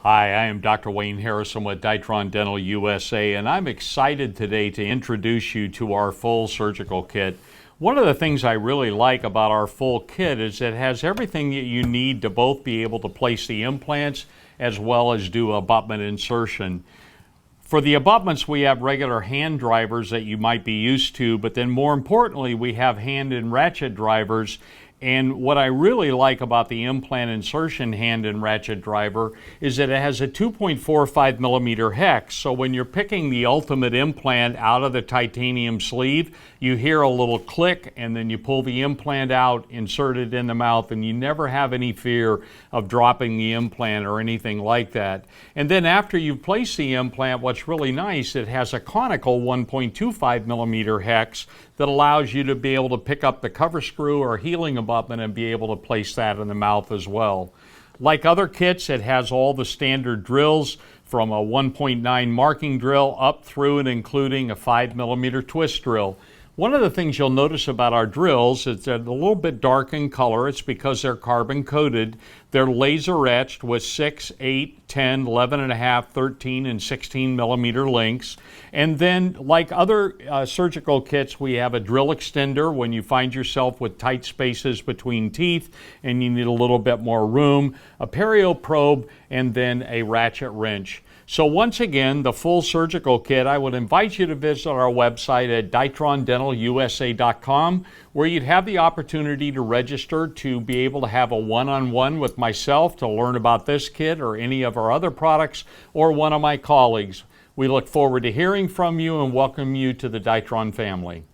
Hi, I am Dr. Wayne Harrison with Ditron Dental USA, and I'm excited today to introduce you to our full surgical kit. One of the things I really like about our full kit is it has everything that you need to both be able to place the implants as well as do abutment insertion. For the abutments, we have regular hand drivers that you might be used to, but then more importantly, we have hand and ratchet drivers. And what I really like about the implant insertion hand and ratchet driver is that it has a 2.45 millimeter hex. So when you're picking the ultimate implant out of the titanium sleeve, you hear a little click and then you pull the implant out, insert it in the mouth, and you never have any fear of dropping the implant or anything like that. And then after you've placed the implant, what's really nice, it has a conical 1.25 millimeter hex that allows you to be able to pick up the cover screw or healing abutment and be able to place that in the mouth as well. Like other kits, it has all the standard drills from a 1.9 marking drill up through and including a 5 millimeter twist drill. One of the things you'll notice about our drills is they're a little bit dark in color. It's because they're carbon coated. They're laser etched with 6, 8, 10, 11 and a half, 13 and 16 millimeter links. And then like other surgical kits, we have a drill extender when you find yourself with tight spaces between teeth and you need a little bit more room, a perio probe, and then a ratchet wrench. So once again, the full surgical kit, I would invite you to visit our website at DitronDentalUSA.com, where you'd have the opportunity to register to be able to have a one-on-one with myself to learn about this kit or any of our other products or one of my colleagues. We look forward to hearing from you and welcome you to the Ditron family.